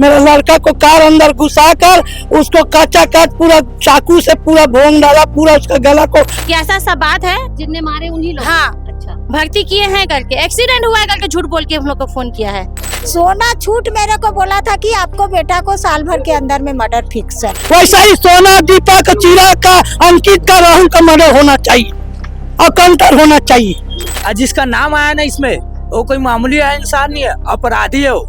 मेरा लड़का को कार अंदर घुसा कर उसको कच्चा कच पूरा चाकू से पूरा भोंग डाला, पूरा उसका गला को। कैसा सा बात है जिनने मारे उन्हीं लोग? हाँ, अच्छा भर्ती किए हैं करके, एक्सीडेंट हुआ है करके झूठ बोल के हम लोग को फोन किया है। सोना झूठ मेरे को बोला था कि आपको बेटा को साल भर के अंदर में मर्डर फिक्स है। वैसा ही सोना, दीपक, चीरा का, अंकित का, राहुल का मर्डर होना चाहिए और काउंटर होना चाहिए। जिसका नाम आया ना इसमें, वो कोई मामूली इंसान नहीं है, अपराधी है वो।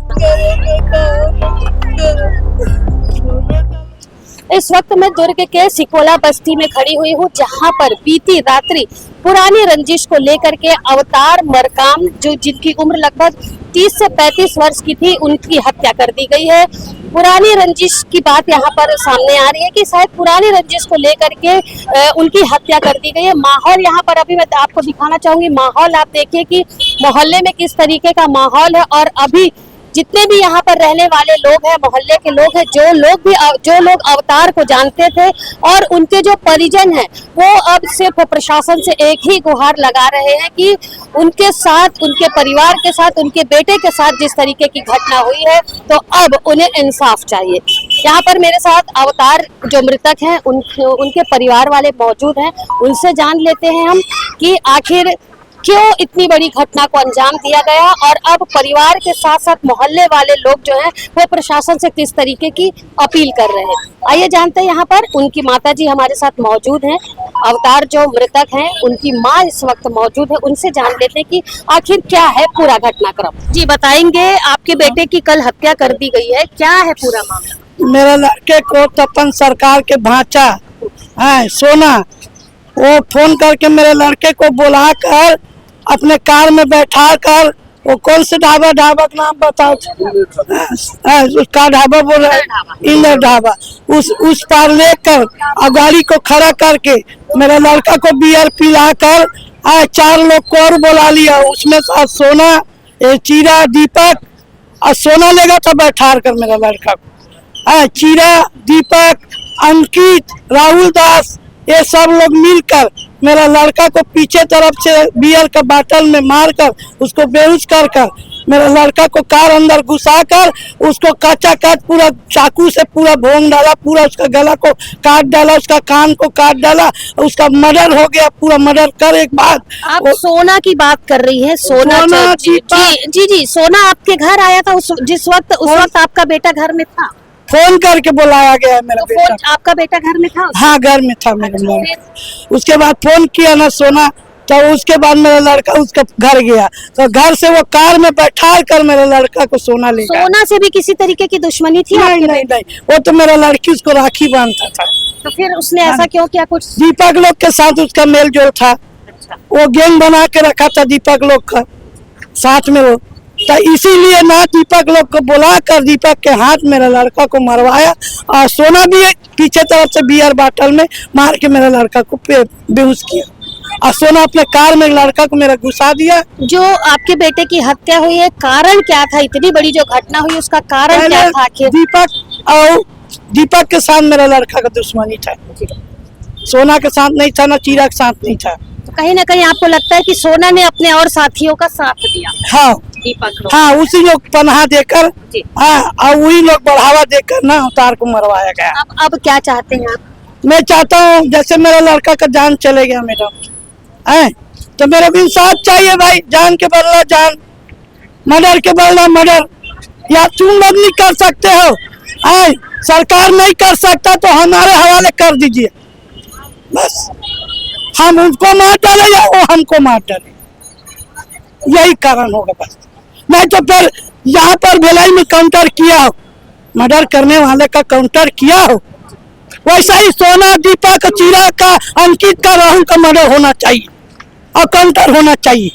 इस वक्त मैं दुर्ग के सिकोला बस्ती में खड़ी हुई हूँ, जहाँ पर बीती रात्रि पुरानी रंजिश को लेकर के अवतार मरकाम, जो जिनकी उम्र लगभग 30 से 35 वर्ष की थी, उनकी हत्या कर दी गई है। पुरानी रंजिश की बात यहाँ पर सामने आ रही है कि शायद पुरानी रंजिश को लेकर के उनकी हत्या कर दी गई है। माहौल यहाँ पर अभी मैं आपको दिखाना चाहूंगी। माहौल आप देखिए कि मोहल्ले में किस तरीके का माहौल है, और अभी जितने भी यहाँ पर रहने वाले लोग हैं, मोहल्ले के लोग हैं, जो लोग अवतार को जानते थे और उनके जो परिजन हैं, वो अब सिर्फ प्रशासन से एक ही गुहार लगा रहे हैं कि उनके साथ, उनके परिवार के साथ, उनके बेटे के साथ जिस तरीके की घटना हुई है, तो अब उन्हें इंसाफ चाहिए। यहाँ पर मेरे साथ अवतार जो मृतक हैं उनके परिवार वाले मौजूद हैं। उनसे जान लेते हैं हम कि आखिर क्यों इतनी बड़ी घटना को अंजाम दिया गया, और अब परिवार के साथ साथ मोहल्ले वाले लोग जो हैं वो प्रशासन से किस तरीके की अपील कर रहे हैं। आइए जानते हैं। यहाँ पर उनकी माताजी हमारे साथ मौजूद हैं। अवतार जो मृतक हैं, उनकी माँ इस वक्त मौजूद है। उनसे जान लेते हैं कि आखिर क्या है पूरा घटनाक्रम। जी बताएंगे, आपके बेटे की कल हत्या कर दी गई है, क्या है पूरा मामला? मेरे लड़के को तपन सरकार के भांचा है सोना, वो फोन करके मेरे लड़के को बुला कर अपने कार में बैठा कर, वो कौन से ढाबा का नाम बताओ, उसका ढाबा बोल रहा है, इंद्र ढाबा, उस पार लेकर गाड़ी को खड़ा करके मेरे लड़का को बियर पिला कर 4 लोग को और बुला लिया। उसमें सोना, चीरा, दीपक और सोना लेगा था बैठा कर मेरा लड़का को, चीरा, दीपक, अंकित, राहुल दास, ये सब लोग मिलकर मेरा लड़का को पीछे तरफ से बियर का बाटल में मारकर उसको बेहोश कर मेरा लड़का को कार अंदर घुसा कर उसको कच्चा कच पूरा चाकू से पूरा भोंग डाला, पूरा उसका गला को काट डाला, उसका कान को काट डाला, उसका मर्डर हो गया। पूरा मर्डर कर एक बाद। आप सोना की बात कर रही हैं? सोना जी, सोना आपके घर आया था उस वक्त आपका बेटा घर में था? फोन करके बुलाया गया मेरा बेटा। आपका बेटा घर में था? हाँ, घर में था मेरा लड़का। उसके बाद फोन किया ना सोना, तो उसके बाद मेरा लड़का उसका घर गया, तो घर से वो कार में बैठा कर मेरे लड़का को सोना ले गया। सोना से भी किसी तरीके की दुश्मनी थी? नहीं, वो तो मेरा लड़की उसको राखी बांधता था। तो फिर उसने ऐसा क्यों किया? कुछ दीपक लोग के साथ उसका मेल जोल था। अच्छा। वो गैंग बना के रखा था दीपक लोग का साथ में वो, तो इसीलिए ना दीपक लोग को बुला कर दीपक के हाथ मेरा लड़का को मरवाया, और सोना भी पीछे तरफ से बियर बाटल में मार के मेरा लड़का को बेहोश किया, और सोना अपने कार में लड़का को मेरा घुसा दिया। जो आपके बेटे की हत्या हुई है, कारण क्या था? इतनी बड़ी जो घटना हुई उसका कारण क्या था आखिर? दीपक के साथ मेरा लड़का का दुश्मनी था, सोना के साथ नहीं था, ना चीरा के साथ नहीं था। तो कहीं ना कहीं आपको लगता है कि सोना ने अपने और साथियों का साथ दिया? हाँ, दीपक लोग। हाँ, उसी लोग पनाह देकर, हाँ, और वही लोग बढ़ावा देकर ना अवतार को मरवाया गया। अब क्या चाहते हैं आप? मैं चाहता हूँ जैसे मेरा लड़का का जान चले गया मेरा, तो मेरे को इंसाफ चाहिए भाई। जान के बदला जान, मर्डर के बदला मर्डर। या तुम लोग नहीं कर सकते हो, सरकार नहीं कर सकता तो हमारे हवाले कर दीजिए, बस हम उनको मार डाले या वो हमको मार डाले, यही कारण होगा बस। नहीं तो फिर यहाँ पर भिलाई में काउंटर किया हो, मर्डर करने वाले का काउंटर किया हो, वैसा ही सोना, दीपक, चीरा का, अंकित का, राहुल का मर्डर होना चाहिए और काउंटर होना चाहिए।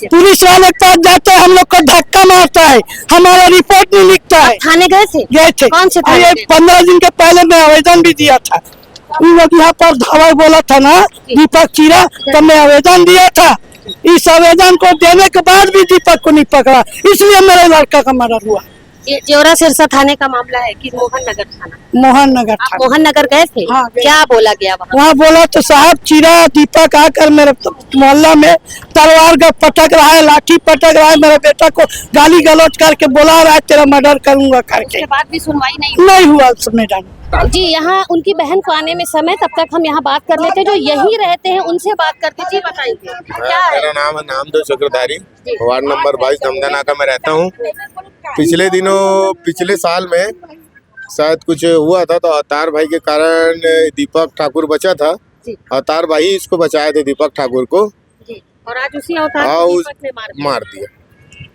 पुलिस वाले के पास जाते हैं, हम लोग को धक्का मारता है, हमारा रिपोर्ट नहीं लिखता है। थाने गए थे? कौन से थाने? 15 दिन के पहले मैं आवेदन भी दिया था। उन लोग यहाँ पर धावा बोला था ना दीपक चीरा, तब मैं आवेदन दिया था। इस आवेदन को देने के बाद भी दीपक को नहीं पकड़ा, इसलिए मेरे लड़का का मर्डर हुआ। ये जेवरा सिरसा थाने का मामला है कि मोहन नगर थाना? मोहन नगर आप था। मोहन नगर गए थे? हाँ, गए। क्या बोला गया वहाँ? वहाँ बोला तो साहब चीरा दीपक आकर मेरे मोहल्ला में तलवार का पटक रहा है, लाठी पटक रहा है, मेरे बेटा को गाली गलौज करके बोला रहा है तेरा मर्डर करूंगा करके। उसके बाद भी सुनवाई नहीं नहीं हुआ मैडम। जी। यहाँ उनकी बहन को आने में समय, तब तक हम यहाँ बात कर लेते हैं जो यही रहते हैं, उनसे बात करते। जी बताइए क्या है? मेरा नाम है नामदेव चक्रधारी, वार्ड नंबर 22 दमदनाका में रहता हूँ। पिछले साल में शायद कुछ हुआ था तो अवतार भाई के कारण दीपक ठाकुर बचा था। जी। अवतार भाई इसको बचाए थे दीपक ठाकुर को। जी। और आज उसी अवतार हाँ, को दीपक ने मार दिया।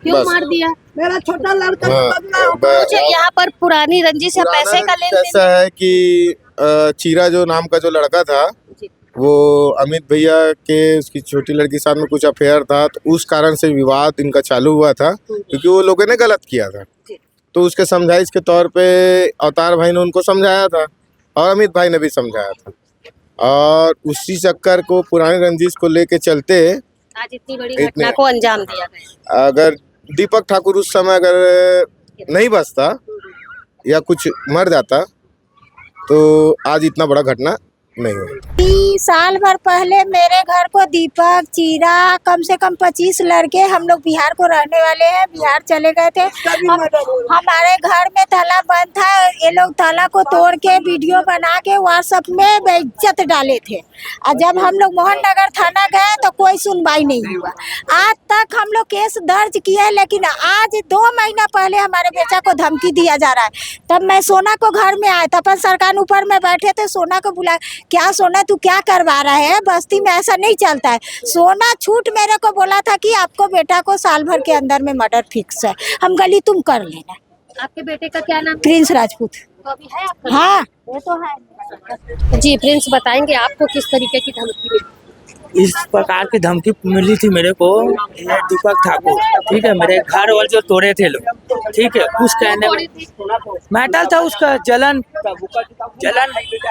क्यों बस। मार दिया? मेरा छोटा लड़का मुझे यहाँ पर पुरानी रंजिश या पैसे का लेन देन? ऐसा है कि चीरा जो नाम का जो लड़का था जी। वो अमित भैया के उसकी छोटी लड़की के साथ में कुछ अफेयर था, तो उस कारण से विवाद इनका चालू हुआ था क्योंकि वो लोगों ने गलत किया था। जी। तो उसके समझाइश के तौर पे अवतार भाई ने उनको समझाया था और अमित भाई ने भी समझाया था, और उसी चक्कर को पुरानी रंजिश को लेके चलते आज इतनी बड़ी घटना को अंजाम दिया गया। अगर दीपक ठाकुर उस समय अगर नहीं बचता या कुछ मर जाता तो आज इतना बड़ा घटना नहीं हुआ। साल भर पहले मेरे घर को दीपक चीरा कम से कम 25 लड़के, हम लोग बिहार को रहने वाले हैं, बिहार चले गए थे। हमारे घर में ताला बंद था, ये लोग ताला को तोड़ के वीडियो बना के व्हाट्सएप में बेइज्जत डाले थे। और जब हम लोग मोहन नगर थाना गए तो कोई सुनवाई नहीं हुआ। आज तक हम लोग केस दर्ज किए, लेकिन आज 2 महीना पहले हमारे बेटा को धमकी दिया जा रहा है। तब मैं सोना को घर में आया, तपन सरकार ऊपर में बैठे थे, सोना को बुला, क्या सोना तू क्या करवा रहा है, बस्ती में ऐसा नहीं चलता है। सोना छूट मेरे को बोला था कि आपको बेटा को साल भर के अंदर में मर्डर फिक्स है। हम गली तुम कर लेना। आपके बेटे का क्या नाम? प्रिंस राजपूत। तो अभी है आपका? हाँ ये तो है। जी प्रिंस, बताएंगे आपको किस तरीके की धमकी मिली? इस प्रकार की धमकी मिली थी मेरे को, ये दीपक ठाकुर, ठीक है, मेरे घर वाले जो तोड़े थे लोग, ठीक है, उस कहने में मेटल था, उसका जलन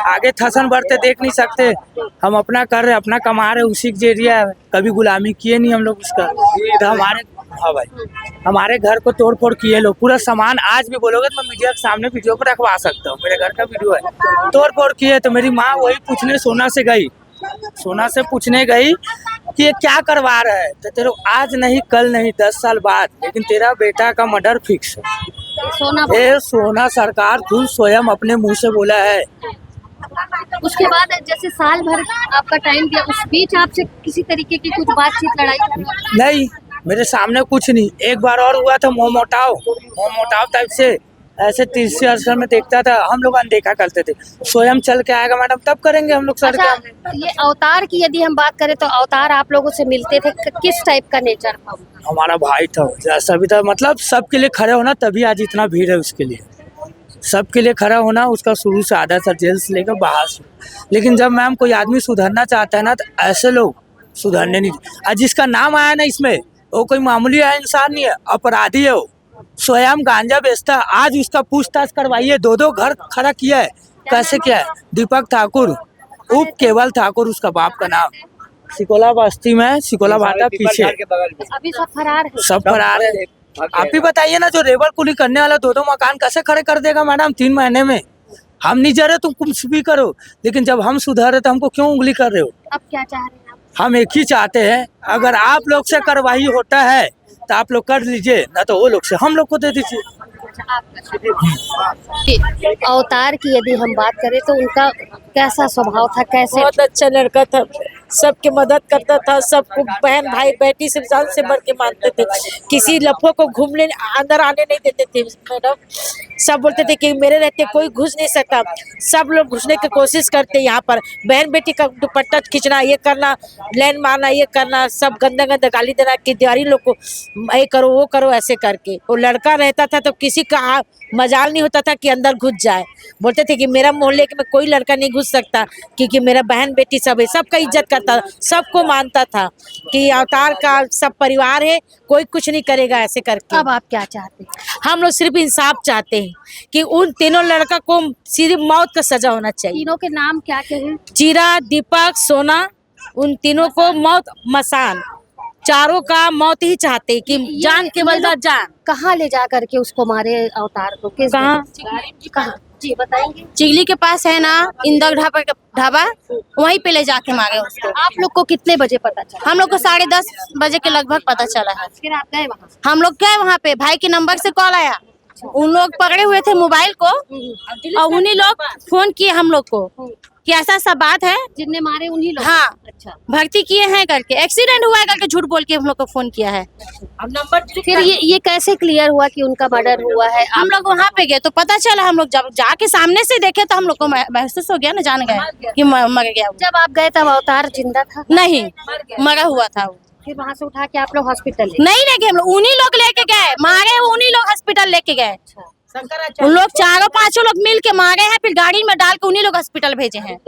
आगे थसन बढ़ते देख नहीं सकते। हम अपना कर रहे, अपना कमा रहे, उसी के जरिए कभी गुलामी किए नहीं हम लोग उसका। तो हाँ भाई, हमारे घर को तोड़ फोड़ किए लोग, पूरा सामान आज भी बोलोगे तो मैं मीडिया के सामने वीडियो पर रखवा सकता हूँ, मेरे घर का वीडियो है। तोड़ फोड़ किए तो मेरी माँ वही पूछने सोना से पूछने गई कि ये क्या करवा रहा है, तो तेरे आज नहीं कल नहीं 10 साल बाद, लेकिन तेरा बेटा का मर्डर फिक्स है। ये सोना सरकार खुद स्वयं अपने मुंह से बोला है। उसके बाद जैसे साल भर आपका टाइम दिया, उस बीच आपसे किसी तरीके की कुछ बातचीत लड़ाई? नहीं, मेरे सामने कुछ नहीं। एक बार और हुआ था मोह मोटाव टाइप से, ऐसे तीसरे अवसर में देखता था, हम लोग अनदेखा करते थे। स्वयं चल के आएगा मैडम तब करेंगे हम लोग सर। अच्छा, ये अवतार की यदि हम बात करें तो अवतार आप लोगों से मिलते थे, किस टाइप का नेचर था? हमारा भाई था, सभी था, मतलब सबके लिए खड़े होना, तभी आज इतना भीड़ है उसके लिए। सबके लिए खड़ा होना उसका शुरू से आदत है, जेल से लेकर बाहर से। लेकिन जब मैम कोई आदमी सुधरना चाहता है ना, तो ऐसे लोग सुधरने नहीं। आज जिसका नाम आया ना इसमें, वो कोई मामूली इंसान नहीं है, अपराधी है वो, स्वयं गांजा बेचता। आज उसका पूछताछ करवाइए, 2 घर खड़ा किया है। कैसे किया है? दीपक ठाकुर, उप केवल ठाकुर उसका बाप का नाम, सिकोला बस्ती में, सिकोला भाटा पीछे। अभी सब फरार है? सब फरार है। आप ही बताइए ना, जो रेबर कुली करने वाला 2 मकान कैसे खड़े कर देगा मैडम 3 महीने में? हम नहीं जा रहे तुम कुछ भी करो, लेकिन जब हम सुधर रहे तो हमको क्यों उंगली कर रहे हो? अब क्या चाह रहे हैं आप? हम एक ही चाहते हैं, अगर आप लोग से कार्रवाई होता है तो आप लोग कर लीजिए, ना तो वो लोग से हम लोग को दे दीजिए। अवतार की यदि हम बात करें तो उनका कैसा स्वभाव था? कैसे? बहुत अच्छा लड़का था, सबके मदद करता था, सबको बहन भाई बेटी से जान से बढ़ के मानते थे। किसी लफों को घूमने अंदर आने नहीं देते थे मैडम। सब बोलते थे कि मेरे रहते कोई घुस नहीं सकता। सब लोग घुसने की कोशिश करते यहाँ पर, बहन बेटी का दुपट्टा खींचना, ये करना, लाइन मारना, ये करना, सब गंदा गंदा गाली देना कि दिवारी लोग को ये करो वो करो, ऐसे करके। वो लड़का रहता था तो किसी का मजाल नहीं होता था कि अंदर घुस जाए। बोलते थे कि मेरा मोहल्ले में कोई लड़का नहीं घुस सकता क्योंकि मेरा बहन बेटी सब है। सबका इज्जत करता, सबको मानता था कि अवतार का सब परिवार है, कोई कुछ नहीं करेगा, ऐसे करके। अब आप क्या चाहते हैं? हम लोग सिर्फ इंसाफ चाहते हैं कि उन तीनों लड़का को सिर्फ मौत का सजा होना चाहिए। तीनों के नाम क्या क्या हैं? चीरा, दीपक, सोना, उन तीनों को मौत, मसान, चारों का मौत ही चाहते कि जान के बदला जान। कहाँ ले जा करके उसको मारे अवतार को? किस कहाँ? कहाँ जी बताएंगे। चिगली के पास है ना इंदर ढाबा, वहीं पे ले जाके मारे उसको। आप लोग को कितने बजे पता चला? हम लोग को 10:30 बजे के लगभग पता चला है। फिर आप गए वहाँ? हम लोग गए वहाँ पे, भाई के नंबर से कॉल आया, उन लोग पकड़े हुए थे मोबाइल को और उन्हीं लोग फोन किए हम लोग को कि ऐसा सा बात है, जिनने मारे उन्हीं लोग? हाँ अच्छा, भर्ती किए हैं करके, एक्सीडेंट हुआ है करके झूठ बोल के हम लोग को फोन किया है। अब नंबर फिर ये कैसे क्लियर हुआ कि उनका मर्डर हुआ है? हम लोग वहाँ पे गए तो पता चला, हम लोग जब जाके सामने से देखे तो हम लोग को महसूस हो गया ना, जान गए कि मर गया वो। जब आप गए तब अवतार जिंदा था? नहीं, मरा हुआ था वो। फिर वहाँ से उठा के आप लोग हॉस्पिटल नहीं लेके हम लोग, उन्हीं लोग लेके गए, मारे उन्हीं लोग हॉस्पिटल लेके गए। उन लोग 4-5 लोग मिल के मारे हैं, फिर गाड़ी में डाल के उन्हीं लोग हॉस्पिटल भेजे हैं।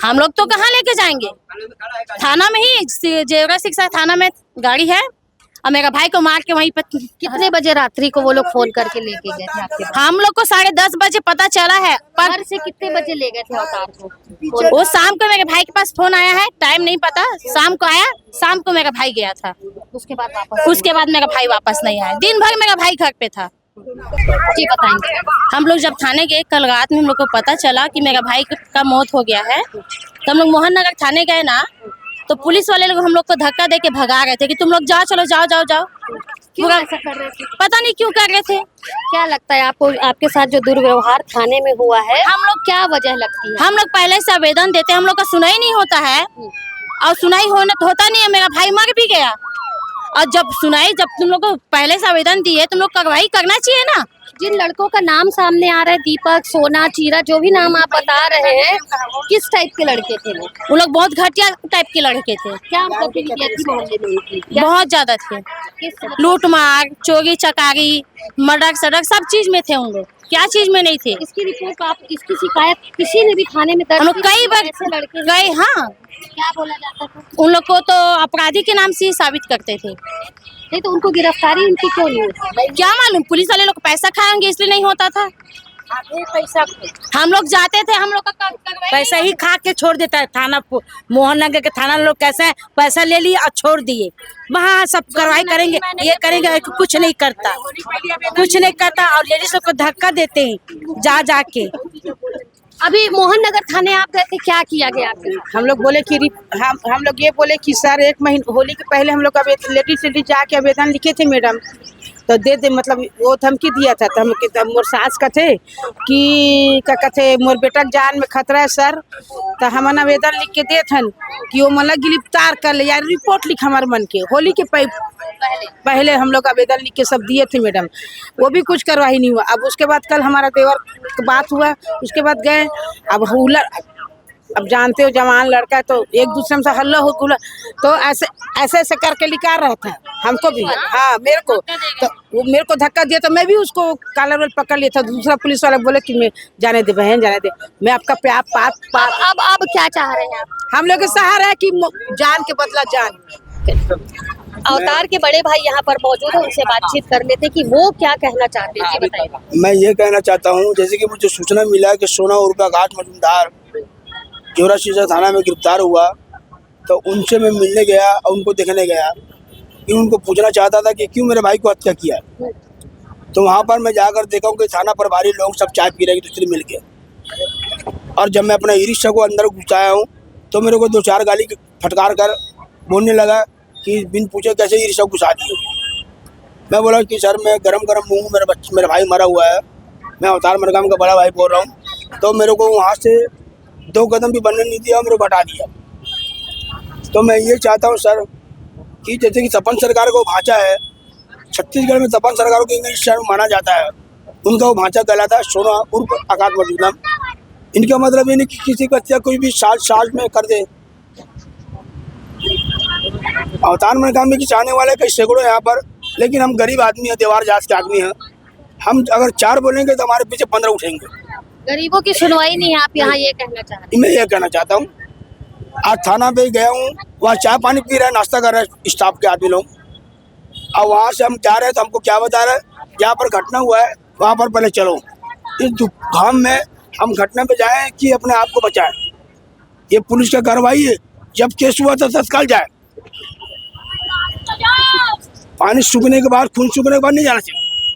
हम लोग तो कहाँ लेके जाएंगे, थाना में ही, जेवरा शिक्षा थाना में गाड़ी है, और मेरा भाई को मार के वहीं पे। कितने बजे रात्रि को वो लोग फोन करके लेके गए थे आपके पास? हम लोग को 10:30 बजे पता चला है, पर घर से कितने बजे ले गए थे अवतार को? वो शाम को मेरे भाई के पास फोन आया है, टाइम नहीं पता, शाम को आया, शाम को मेरा भाई गया था। उसके बाद वापस? उसके बाद मेरा भाई वापस नहीं आया, दिन भर मेरा भाई घर पे था। जी बताएंगे। हम लोग जब थाने गए कल रात में, हम लोग को पता चला कि मेरा भाई का मौत हो गया है, तो हम लोग मोहन नगर थाने गए ना, तो पुलिस वाले लोग हम लोग को धक्का दे के भगा रहे थे कि तुम लोग जाओ, चलो जाओ जाओ जाओ। क्यों ऐसा कर रहे थे? पता नहीं क्यों कर रहे थे। क्या लगता है आपको, आपके साथ जो दुर्व्यवहार थाने में हुआ है, हम लोग क्या वजह लगती है? हम लोग पहले से आवेदन देते, हम लोग का सुनाई नहीं होता है, और सुनाई होता नहीं है, मेरा भाई मर भी गया। और जब तुम लोग को पहले से आवेदन दिए, तुम लोग कार्रवाई करना चाहिए ना। जिन लड़कों का नाम सामने आ रहा है, दीपक, सोना, चीरा, जो भी नाम आप बता रहे हैं, किस टाइप के लड़के थे वो? वो लोग बहुत घटिया टाइप के लड़के थे, क्या गतिविधियां थी मोहल्ले में उनकी? क्या- बहुत ज्यादा थे। किस लूट मार, चोरी चकारी, मर्डर सड़क, सब चीज में थे उन लोग, क्या चीज में नहीं थे। इसकी रिपोर्ट आप, इसकी शिकायत किसी ने भी थाने में दर्ज हम लोग की? कई बार ऐसे लड़के गए, हाँ, क्या बोला जाता था? उन लोग को तो अपराधी के नाम से ही साबित करते थे। नहीं तो उनको गिरफ्तारी उनकी क्यों नहीं हुई? क्या मालूम, पुलिस वाले लोग पैसा खाएंगे इसलिए नहीं होता था। पैसा हम लोग जाते थे, हम लोग का पैसा ही खा के छोड़ देता है थाना। मोहन नगर के थाना लोग कैसे हैं, पैसा ले लिए और छोड़ दिए, वहाँ सब कार्रवाई करेंगे, ये करेंगे, कुछ नहीं करता, कुछ नहीं करता। और लेडीज को धक्का देते हैं जा जाके। अभी मोहन नगर थाने आप गए थे, क्या किया गया आपके साथ? हम लोग बोले कि हम लोग ये बोले कि सर 1 महीने होली के पहले हम लोग लेडीज जाके आवेदन लिखे थे मैडम, तो दे मतलब वो धमकी दिया था। तो हम मोर सास का थे कि क्या कहते मोर बेटा के जान में खतरा है सर, तो हम आवेदन लिख के दे थन कि वो मतलब गिरफ्तार कर ले, यार रिपोर्ट लिख हमारे मन के। होली के पहले हम लोग आवेदन लिख के सब दिए थे मैडम, वो भी कुछ कार्रवाई नहीं हुआ। अब उसके बाद कल हमारा देवर का बात हुआ, उसके बाद गए, अब जानते हो जवान लड़का है तो एक दूसरे में से हल्ला हो गुला, तो ऐसे करके निकाल रहा था हमको भी, हाँ मेरे को, तो वो मेरे को धक्का दिया तो मैं भी उसको कॉलर वाल पकड़ लिया था। दूसरा पुलिस वाला बोले कि मैं जाने दे बहन, जाने दे, मैं आपका प्यार अब क्या चाह रहे हैं आप? हम लोग के सहारा है कि जान के बदला जान। अवतार के बड़े भाई यहाँ पर मौजूद है, उनसे बातचीत कर लेते हैं कि वो क्या कहना चाहते हैं। जी बताइए। मैं ये कहना चाहता हूँ, जैसे कि मुझे सूचना मिला कि सोना उर्फा घाट मजूमदार जोरा शीशा थाना में गिरफ्तार हुआ, तो उनसे मैं मिलने गया और उनको देखने गया कि उनको पूछना चाहता था कि क्यों मेरे भाई को हत्या किया। तो वहाँ पर मैं जाकर देखा कि थाना प्रभारी लोग सब चाय पी रहे एक दूसरे मिल के, और जब मैं अपना ई रिक्शा को अंदर घुसाया हूँ तो मेरे को 2-4 गाली फटकार कर बोलने लगा कि बिन पूछे कैसे ई रिक्शा घुसा दिए। मैं बोला कि सर मैं गरम हूँ, मेरा भाई मरा हुआ है, मैं अवतार मरगाम का बड़ा भाई बोल रहा हूँ। तो मेरे को वहाँ से 2 कदम भी बनने नहीं दिया, मेरे को हटा दिया। तो मैं ये चाहता हूँ सर कि जैसे कि तपन सरकार को भांचा है, छत्तीसगढ़ में तपन सरकार को इंग्लिश शहर माना जाता है, उनका वो भांचा कहलाता है सोना उर्फ आकाश मजूमदार। इनका मतलब ये नहीं कि किसी का हत्या कोई भी साज में कर दे। अवतार मरगाम की चाहने वाले कई सैकड़ों यहाँ पर, लेकिन हम गरीब आदमी हैं, देवार जात के आदमी हैं। हम अगर 4 बोलेंगे तो हमारे पीछे 15 उठेंगे। गरीबों की सुनवाई नहीं है, आप यहाँ ये कहना चाह रहे हैं? मैं ये कहना चाहता हूँ, आज थाना पे गया हूँ, वहाँ चाय पानी पी रहे हैं, नाश्ता कर रहे हैं स्टाफ के आदमी लोग, और वहाँ से हम जा रहे हैं तो हमको क्या बता रहे हैं, जहाँ पर घटना हुआ है वहाँ पर पहले चलो। इस दुकान में हम घटना पे जाएं कि अपने आप को बचाएं, ये पुलिस का कार्रवाई है। जब केस हुआ तो तत्काल जाए। पानी सूखने के बाद, खून सूखने के बाद नहीं जाना चाहिए,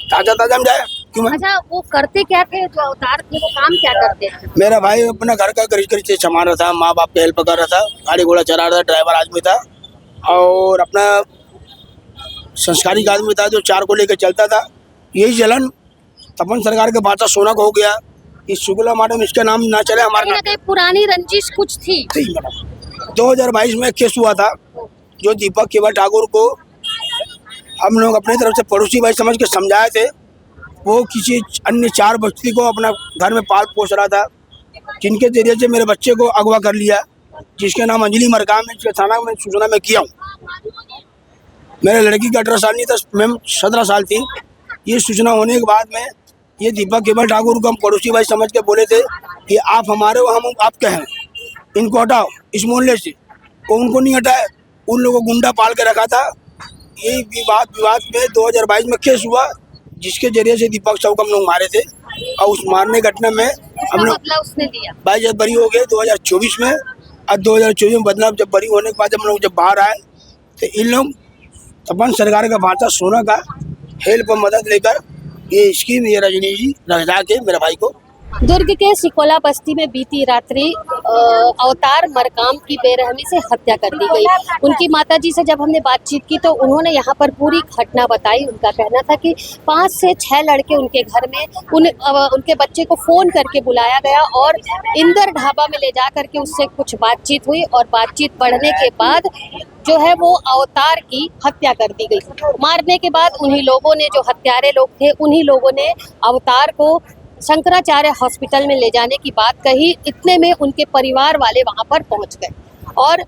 ताजा ताजा हम जाए क्यों। अच्छा, वो करते क्या थे जो अवतार थे, वो काम क्या करते थे? मेरा भाई अपना घर का करीब करीब संभाल रहा था, माँ बाप पे हेल्प कर रहा था, गाड़ी घोड़ा चला रहा था, ड्राइवर आदमी था और अपना संस्कारिक आदमी था जो 4 को लेकर चलता था। यही जलन तपन सरकार के बादशाह सोना को हो गया, इस शुक्ला मैडम इसका नाम ना चले हमारे कहीं ना कहीं पुरानी रंजिश कुछ थी। 2022 में केस हुआ था जो दीपक केवल ठाकुर को हम लोग अपनी तरफ से पड़ोसी भाई समझ के समझाए थे। वो किसी अन्य 4 बच्ची को अपना घर में पाल पोस रहा था, जिनके जरिए से मेरे बच्चे को अगवा कर लिया, जिसके नाम अंजलि मरकाम है, जिसके थाना में सूचना में किया हूँ। मेरे लड़की की 18 साल नहीं था, मैम 17 साल थी। ये सूचना होने के बाद में ये दीपक केवल ठाकुर को हम पड़ोसी भाई समझ के बोले थे कि आप हमारे हो, हम आपके हैं, इनको हटाओ इस मोहल्ले से। वो उनको नहीं हटाए, उन लोगों को गुंडा पाल के रखा था। यही विवाद में 2022 में केस हुआ, जिसके जरिए से दीपक साहू को हम लोग मारे थे और उस मारने घटना में हम लोग बदला उसने लिया। भाई जब बरी हो गए 2024 में, और 2024 में बदला जब बरी होने के बाद हम लोग जब बाहर आए तो इन लोग तपन सरकार का बादशाह सोना का हेल्प मदद लेकर ये स्कीम ये रजनी जी रजा के मेरे भाई को। दुर्ग के सिकोला बस्ती में बीती रात्रि अवतार मरकाम की बेरहमी से हत्या कर दी गई। उनकी माताजी से जब हमने बातचीत की तो उन्होंने यहाँ पर पूरी घटना बताई। उनका कहना था कि 5 से 6 लड़के उनके घर में उनके बच्चे को फोन करके बुलाया गया और इंदर ढाबा में ले जा करके उससे कुछ बातचीत हुई और बातचीत बढ़ने के बाद जो है वो अवतार की हत्या कर दी गई। मारने के बाद उन्हीं लोगों ने, जो हत्यारे लोग थे, उन्हीं लोगों ने अवतार को शंकराचार्य हॉस्पिटल में ले जाने की बात कही। इतने में उनके परिवार वाले वहां पर पहुंच गए और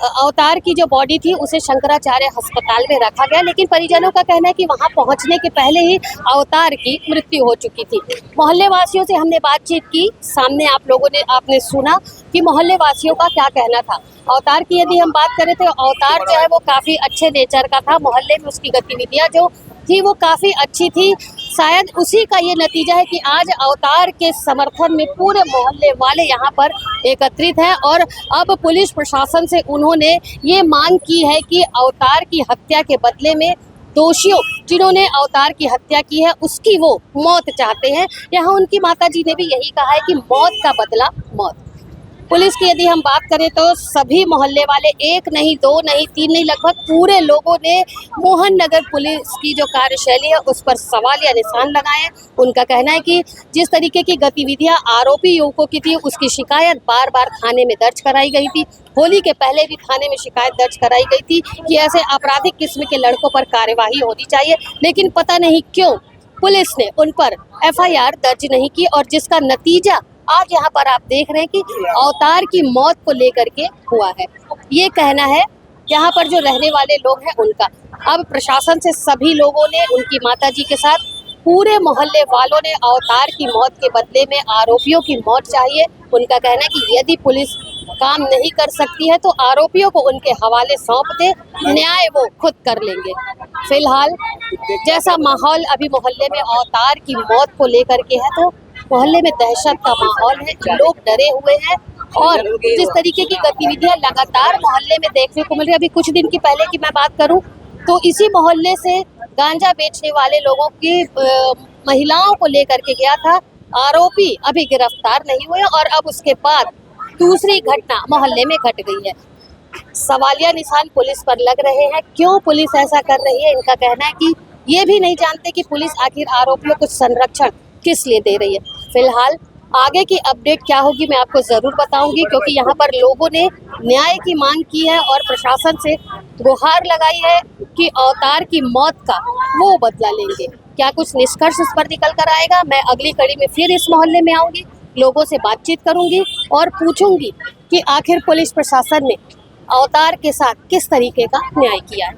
अवतार की जो बॉडी थी उसे शंकराचार्य अस्पताल में रखा गया, लेकिन परिजनों का कहना है कि वहां पहुंचने के पहले ही अवतार की मृत्यु हो चुकी थी। मोहल्ले वासियों से हमने बातचीत की, सामने आपने सुना कि मोहल्ले वासियों का क्या कहना था। अवतार की यदि हम बात करें तो अवतार जो है वो काफी अच्छे नेचर का था। मोहल्ले में उसकी गतिविधियां जो थी वो काफी अच्छी थी। शायद उसी का ये नतीजा है कि आज अवतार के समर्थन में पूरे मोहल्ले वाले यहाँ पर एकत्रित हैं और अब पुलिस प्रशासन से उन्होंने ये मांग की है कि अवतार की हत्या के बदले में दोषियों जिन्होंने अवतार की हत्या की है उसकी वो मौत चाहते हैं। यहाँ उनकी माताजी ने भी यही कहा है कि मौत का बदला मौत। पुलिस की यदि हम बात करें तो सभी मोहल्ले वाले, 1 नहीं 2 नहीं 3 नहीं, लगभग पूरे लोगों ने मोहन नगर पुलिस की जो कार्यशैली है उस पर सवाल या निशान लगाए। उनका कहना है कि जिस तरीके की गतिविधियां आरोपी युवकों की थी उसकी शिकायत बार बार थाने में दर्ज कराई गई थी। होली के पहले भी थाने में शिकायत दर्ज कराई गई थी कि ऐसे आपराधिक किस्म के लड़कों पर कार्यवाही होनी चाहिए, लेकिन पता नहीं क्यों पुलिस ने उन पर FIR दर्ज नहीं की और जिसका नतीजा आज यहाँ पर आप देख रहे हैं कि अवतार की मौत को लेकर के हुआ है। ये कहना है यहाँ पर जो रहने वाले लोग हैं उनका। अब प्रशासन से सभी लोगों ने, उनकी माताजी के साथ पूरे मोहल्ले वालों ने अवतार की मौत के बदले में आरोपियों की मौत चाहिए। उनका कहना है कि यदि पुलिस काम नहीं कर सकती है तो आरोपियों को उनके हवाले सौंप दे, न्याय वो खुद कर लेंगे। फिलहाल जैसा माहौल अभी मोहल्ले में अवतार की मौत को लेकर के है तो मोहल्ले में दहशत का माहौल है, लोग डरे हुए हैं और जिस तरीके की गतिविधियां लगातार मोहल्ले में देखने को मिल रही है। अभी कुछ दिन की पहले की मैं बात करूं तो इसी मोहल्ले से गांजा बेचने वाले लोगों की महिलाओं को लेकर के गया था, आरोपी अभी गिरफ्तार नहीं हुए और अब उसके बाद दूसरी घटना मोहल्ले में घट गई है। सवालिया निशान पुलिस पर लग रहे हैं। क्यों पुलिस ऐसा कर रही है? इनका कहना है कि ये भी नहीं जानते कि पुलिस आखिर आरोपियों को संरक्षण किस लिए दे रही है। फिलहाल आगे की अपडेट क्या होगी मैं आपको जरूर बताऊंगी, क्योंकि यहाँ पर लोगों ने न्याय की मांग की है और प्रशासन से गुहार लगाई है कि अवतार की मौत का वो बदला लेंगे। क्या कुछ निष्कर्ष इस पर निकल कर आएगा? मैं अगली कड़ी में फिर इस मोहल्ले में आऊंगी, लोगों से बातचीत करूंगी और पूछूंगी कि आखिर पुलिस प्रशासन ने अवतार के साथ किस तरीके का न्याय किया है।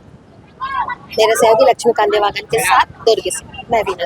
मेरे सहयोगी लक्ष्मीकांत देवागन के साथ दुर्ग से मैं वीना।